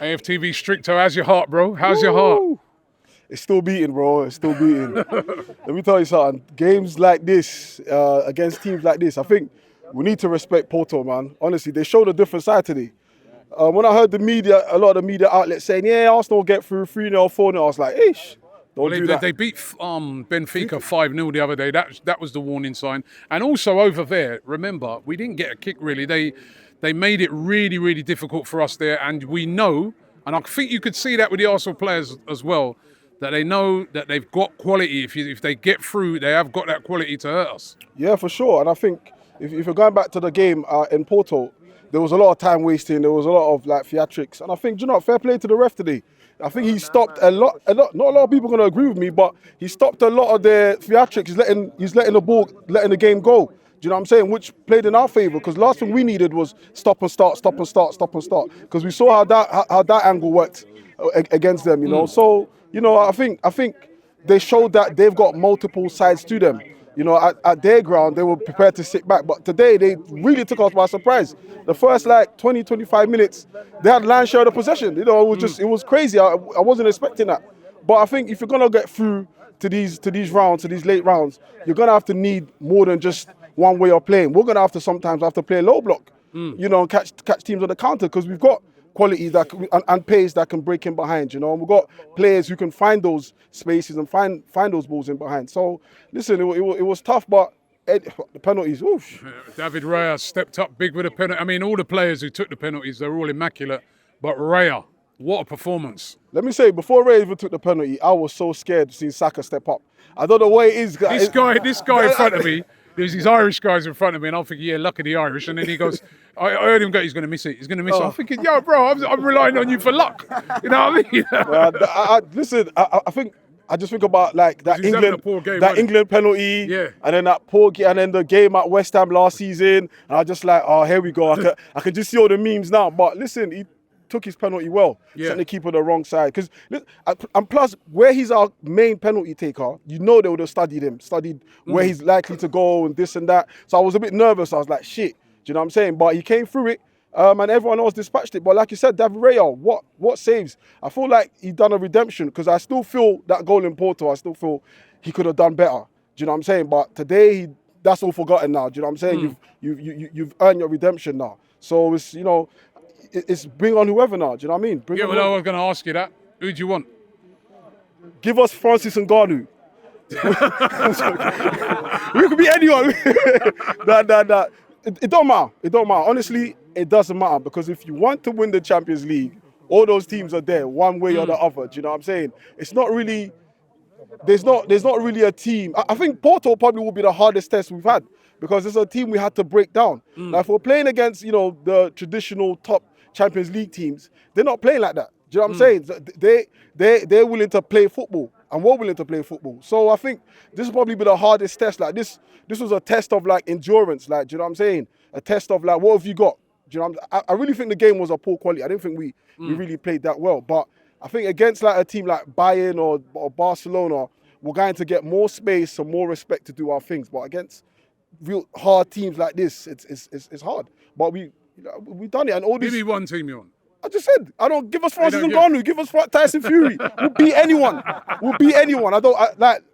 AFTV Stricto, how's your heart, bro? How's your heart? It's still beating, bro. It's still beating. Let me tell you something. Games like this, against teams like this, I think we need to respect Porto, man. Honestly, they showed a different side today. When I heard the media, a lot of the media outlets saying, yeah, Arsenal get through 3-0, 4-0, I was like, ish, don't do that. They beat Benfica 5-0 the other day. That was the warning sign. And also over there, remember, we didn't get a kick really. They made it really, really difficult for us there. And we know, and I think you could see that with the Arsenal players as well, that they know that they've got quality. If they get through, they have got that quality to hurt us. Yeah, for sure. And I think if you're going back to the game in Porto, there was a lot of time wasting. There was a lot of like theatrics. And I think, fair play to the ref today. I think he stopped a lot. Not a lot of people are going to agree with me, but he stopped a lot of their theatrics. He's letting the game go. Do you know what I'm saying? Which played in our favour, because last thing we needed was stop and start. Because we saw how that angle worked against them. So I think they showed that they've got multiple sides to them. At their ground, they were prepared to sit back. But today, they really took us by surprise. The first 20, 25 minutes, they had land share of the possession. It was crazy. I wasn't expecting that. But I think if you're going to get through to these rounds, to these late rounds, you're going to have to need more than just one way of playing. We're going to have to sometimes play a low block, and catch teams on the counter, because we've got quality and pace that can break in behind, and we've got players who can find those spaces and find those balls in behind. So listen, it was tough, but the penalties, oof. David Raya stepped up big with a penalty. I mean, all the players who took the penalties, they're all immaculate, but Raya, what a performance. Let me say, before Raya even took the penalty, I was so scared to see Saka step up. I don't know what it is. This guy in front of me, there's these Irish guys in front of me, and I'm thinking, yeah, lucky the Irish. And then he goes, I heard him go, he's going to miss it. I'm thinking, yo, bro, I'm relying on you for luck. You know what I mean? Listen, I just think about that England penalty, yeah, and then that poor game, and then the game at West Ham last season. And I just like, oh, here we go. I can just see all the memes now. But listen, he took his penalty well, sent the keeper the wrong side. And plus, where he's our main penalty taker, they would have studied where he's likely to go and this and that. So I was a bit nervous. I was like, shit, do you know what I'm saying? But he came through it, and everyone else dispatched it. But like you said, David Raya, what saves? I feel like he done a redemption, because I still feel that goal in Porto, I still feel he could have done better. Do you know what I'm saying? But today, that's all forgotten now. Do you know what I'm saying? You've earned your redemption now. So it's, it's bring on whoever now. Do you know what I mean? I was going to ask you that. Who do you want? Give us Francis Ngannou. We could be anyone. Nah. It don't matter. It don't matter. Honestly, it doesn't matter, because if you want to win the Champions League, all those teams are there, one way or the other. Do you know what I'm saying? It's not really. There's not really a team. I think Porto probably will be the hardest test we've had, because it's a team we had to break down. Now, if we're playing against the traditional top Champions League teams, they're not playing like that. Do you know what I'm saying? They're willing to play football, and we're willing to play football. So I think this will probably be the hardest test. Like this was a test of endurance. Do you know what I'm saying? A test of what have you got? Do you know I really think the game was of poor quality. I didn't think we really played that well. But I think against a team like Bayern or Barcelona, we're going to get more space and more respect to do our things. But against real hard teams like this, it's hard. But we've done it. And all this. Give me one team you want. I just said, give us Francis Ngannou, give us Tyson Fury. We'll beat anyone.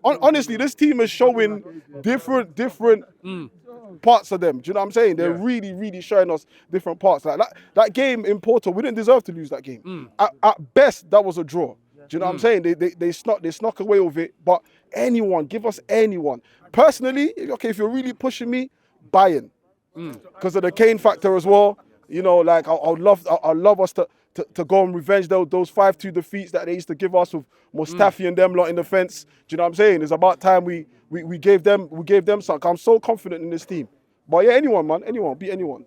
Honestly, this team is showing different parts of them. Do you know what I'm saying? They're really, really showing us different parts. That game in Porto, we didn't deserve to lose that game. At best, that was a draw. Do you know what I'm saying? They snuck away with it. But anyone, give us anyone. Personally, if you're really pushing me, Bayern. Because of the Kane factor as well. I'd love us to go and revenge those 5-2 defeats that they used to give us with Mustafi and them lot in the fence. Do you know what I'm saying? It's about time we gave them something. I'm so confident in this team. But yeah, anyone, man, anyone, beat anyone.